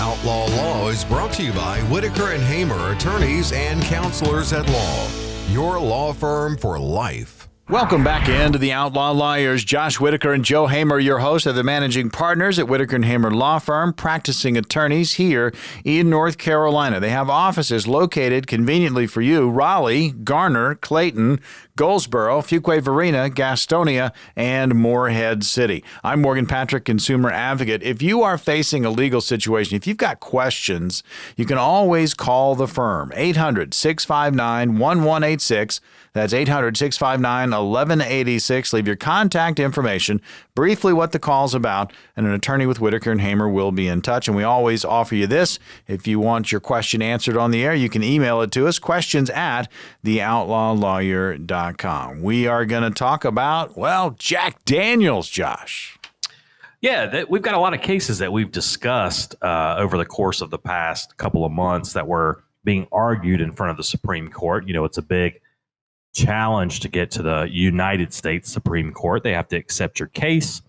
Outlaw Law is brought to you by Whitaker and Hamer, attorneys and counselors at law. Your law firm for life. Welcome back into the Outlaw Lawyers. Josh Whitaker and Joe Hamer, your hosts, are the managing partners at Whitaker and Hamer Law Firm, practicing attorneys here in North Carolina. They have offices located conveniently for you: Raleigh, Garner, Clayton, Goldsboro, Fuquay-Varina, Gastonia, and Morehead City. I'm Morgan Patrick, consumer advocate. If you are facing a legal situation, if you've got questions, you can always call the firm. 800-659-1186. That's 800-659-1186. Leave your contact information, briefly what the call's about, and an attorney with Whitaker and Hamer will be in touch. And we always offer you this. If you want your question answered on the air, you can email it to us, questions@theoutlawlawyer.com. We are going to talk about, well, Jack Daniels, Josh. Yeah, we've got a lot of cases that we've discussed over the course of the past couple of months that were being argued in front of the Supreme Court. You know, it's a big challenge to get to the United States Supreme Court. They have to accept your case.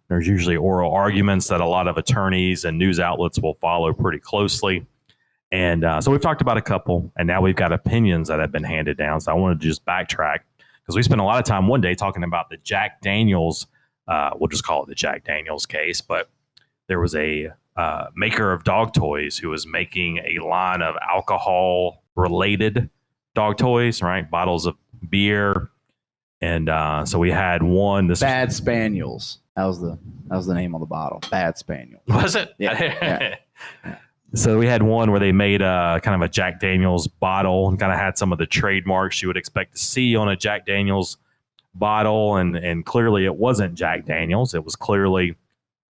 There's usually oral arguments that a lot of attorneys and news outlets will follow pretty closely. And so we've talked about a couple, and now we've got opinions that have been handed down. So I wanted to just backtrack because we spent a lot of time one day talking about the Jack Daniels, we'll just call it the Jack Daniels case, but there was a maker of dog toys who was making a line of alcohol-related dog toys, right? Bottles of beer. And so we had one. This Bad Spaniels. That was the name on the bottle. Bad Spaniels. Was it? Yeah. So we had one where they made a kind of a Jack Daniels bottle and kind of had some of the trademarks you would expect to see on a Jack Daniels bottle. And clearly it wasn't Jack Daniels. It was clearly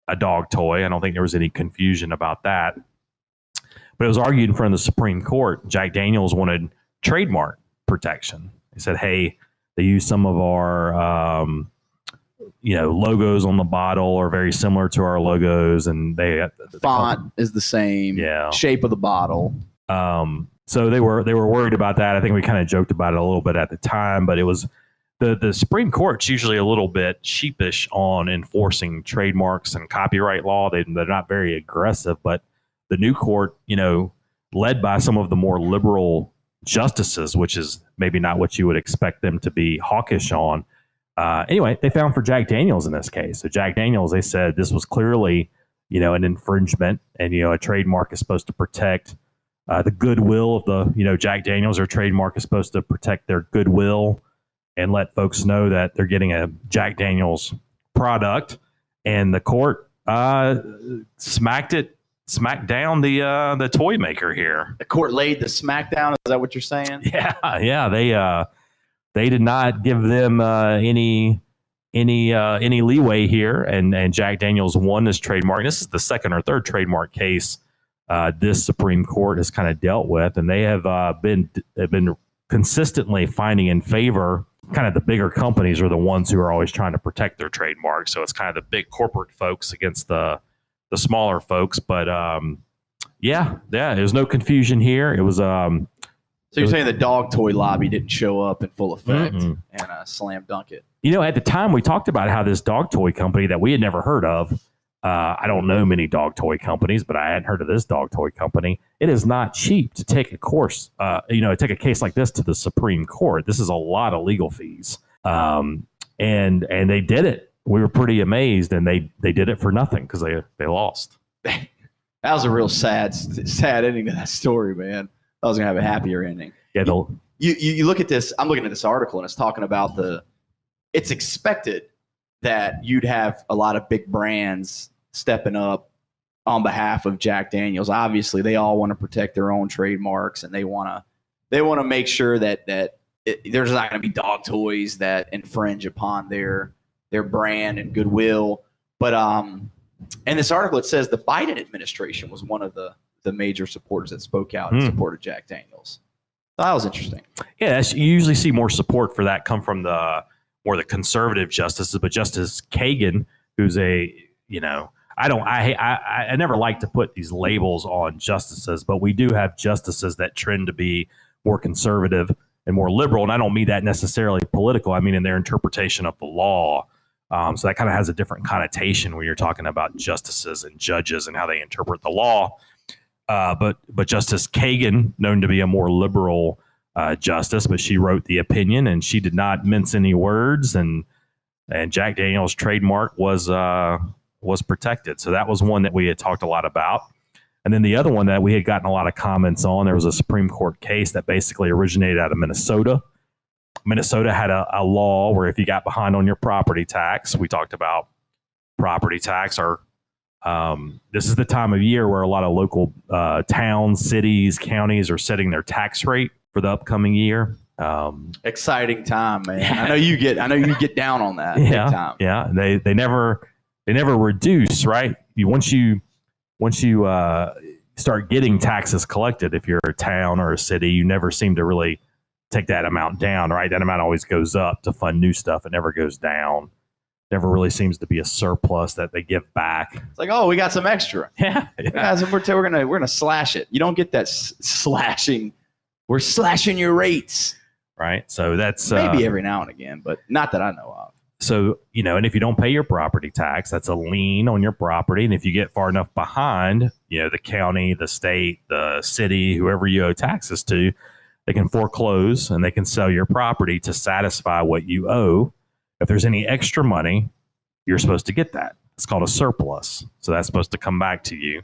a dog toy. I don't think there was any confusion about that. But it was argued in front of the Supreme Court. Jack Daniels wanted trademark protection. They said, hey, they use some of our, logos on the bottle are very similar to our logos, and the font is the same. Yeah. Shape of the bottle. So they were worried about that. I think we kind of joked about it a little bit at the time, but it was the Supreme Court's usually a little bit sheepish on enforcing trademarks and copyright law. They're not very aggressive, but the new court, led by some of the more liberal justices, which is maybe not what you would expect them to be hawkish on. Anyway, they found for Jack Daniels in this case. So Jack Daniels, they said this was clearly, an infringement, and, a trademark is supposed to protect the goodwill of the, Jack Daniels, or trademark is supposed to protect their goodwill and let folks know that they're getting a Jack Daniels product. And the court smacked down the toy maker here. The court laid the smackdown. Is that what you're saying? Yeah. They did not give them any leeway here, and Jack Daniels won this trademark. This is the second or third trademark case this Supreme Court has kind of dealt with, and they have been consistently finding in favor. Kind of the bigger companies are the ones who are always trying to protect their trademark. So it's kind of the big corporate folks against the smaller folks. But there's no confusion here. It was so you're saying the dog toy lobby didn't show up in full effect and slam dunk it? At the time we talked about how this dog toy company that we had never heard of. I don't know many dog toy companies, but I hadn't heard of this dog toy company. It is not cheap to take a course, take a case like this to the Supreme Court. This is a lot of legal fees. And they did it. We were pretty amazed, and they did it for nothing because they lost. That was a real sad ending to that story, man. I was going to have a happier ending. Yeah. You look at this, I'm looking at this article, and it's talking about it's expected that you'd have a lot of big brands stepping up on behalf of Jack Daniels. Obviously, they all want to protect their own trademarks, and they want to make sure that there's not going to be dog toys that infringe upon their brand and goodwill. But in this article, it says the Biden administration was one of the major supporters that spoke out in support of Jack Daniels. So that was interesting. Yeah, you usually see more support for that come from the conservative justices, but Justice Kagan, who's I never like to put these labels on justices, but we do have justices that trend to be more conservative and more liberal. And I don't mean that necessarily political. I mean in their interpretation of the law. So that kind of has a different connotation when you're talking about justices and judges and how they interpret the law. But Justice Kagan, known to be a more liberal justice, but she wrote the opinion and she did not mince any words, and Jack Daniel's trademark was protected. So that was one that we had talked a lot about. And then the other one that we had gotten a lot of comments on, there was a Supreme Court case that basically originated out of Minnesota. Minnesota had a law where if you got behind on your property tax, we talked about property tax, or this is the time of year where a lot of local towns, cities, counties are setting their tax rate for the upcoming year. Exciting time, man. I know you get down on that. Yeah, big time. Yeah. They never reduce, right? Once you start getting taxes collected, if you're a town or a city, you never seem to really take that amount down, right? That amount always goes up to fund new stuff. It never goes down. Never really seems to be a surplus that they give back. It's like, oh, we got some extra. Yeah. Guys, we're gonna slash it. You don't get that slashing. We're slashing your rates. Right. So that's maybe every now and again, but not that I know of. So, and if you don't pay your property tax, that's a lien on your property. And if you get far enough behind, the county, the state, the city, whoever you owe taxes to, they can foreclose and they can sell your property to satisfy what you owe. If there's any extra money, you're supposed to get that. It's called a surplus. So that's supposed to come back to you.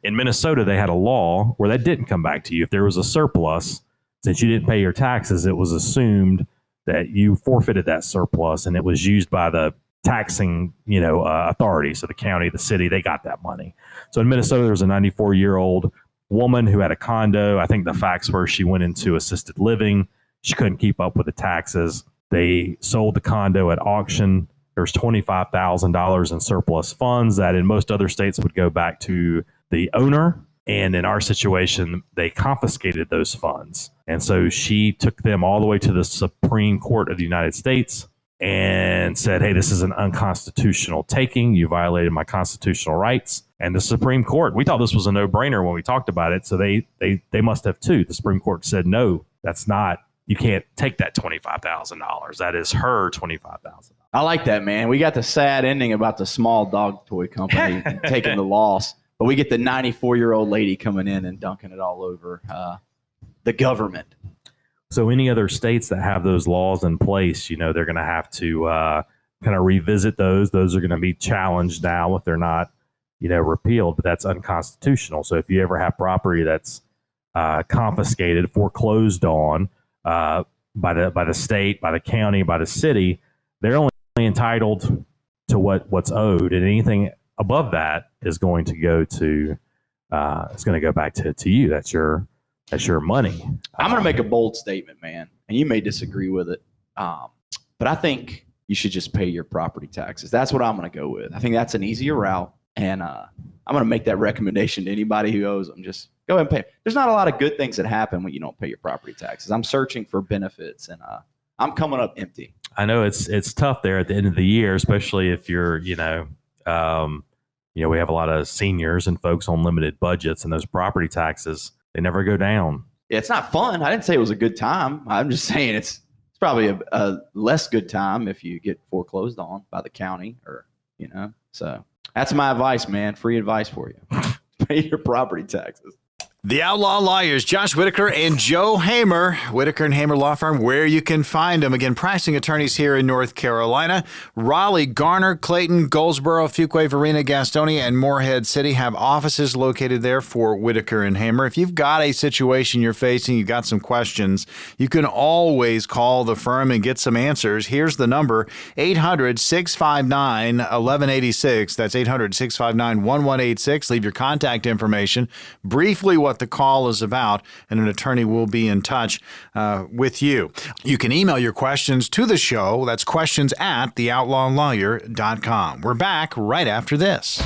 In Minnesota, they had a law where that didn't come back to you. If there was a surplus, since you didn't pay your taxes, it was assumed that you forfeited that surplus and it was used by the taxing, authority. So the county, the city, they got that money. So in Minnesota, there was a 94-year-old woman who had a condo. I think the facts were she went into assisted living. She couldn't keep up with the taxes. They sold the condo at auction. There's $25,000 in surplus funds that in most other states would go back to the owner. And in our situation, they confiscated those funds. And so she took them all the way to the Supreme Court of the United States and said, hey, this is an unconstitutional taking. You violated my constitutional rights. And the Supreme Court, we thought this was a no-brainer when we talked about it. So they must have too. The Supreme Court said, no, that's not. You can't take that $25,000. That is her $25,000. I like that, man. We got the sad ending about the small dog toy company taking the loss, but we get the 94-year-old lady coming in and dunking it all over the government. So any other states that have those laws in place, they're going to have to kind of revisit those. Those are going to be challenged now if they're not, repealed, but that's unconstitutional. So if you ever have property that's confiscated, foreclosed on, by the state, by the county, by the city, they're only entitled to what's owed, and anything above that is going to go to it's going to go back to you. That's your money. I'm going to make a bold statement, man, and you may disagree with it, but I think you should just pay your property taxes. That's what I'm going to go with. I think that's an easier route, and I'm going to make that recommendation to anybody who owes them. Just go ahead and pay. There's not a lot of good things that happen when you don't pay your property taxes. I'm searching for benefits, and I'm coming up empty. I know it's tough there at the end of the year, especially if you're, we have a lot of seniors and folks on limited budgets, and those property taxes, they never go down. Yeah, it's not fun. I didn't say it was a good time. I'm just saying it's probably a less good time if you get foreclosed on by the county or, So that's my advice, man. Free advice for you. Pay your property taxes. The Outlaw Lawyers, Josh Whitaker and Joe Hamer, Whitaker and Hamer Law Firm, where you can find them. Again, pricing attorneys here in North Carolina. Raleigh, Garner, Clayton, Goldsboro, Fuquay, Varina, Gastonia, and Morehead City have offices located there for Whitaker and Hamer. If you've got a situation you're facing, you've got some questions, you can always call the firm and get some answers. Here's the number, 800-659-1186. That's 800-659-1186. Leave your contact information, briefly what the call is about, and an attorney will be in touch with you. You can email your questions to the show. That's questions@theoutlawlawyer.com. We're back right after this.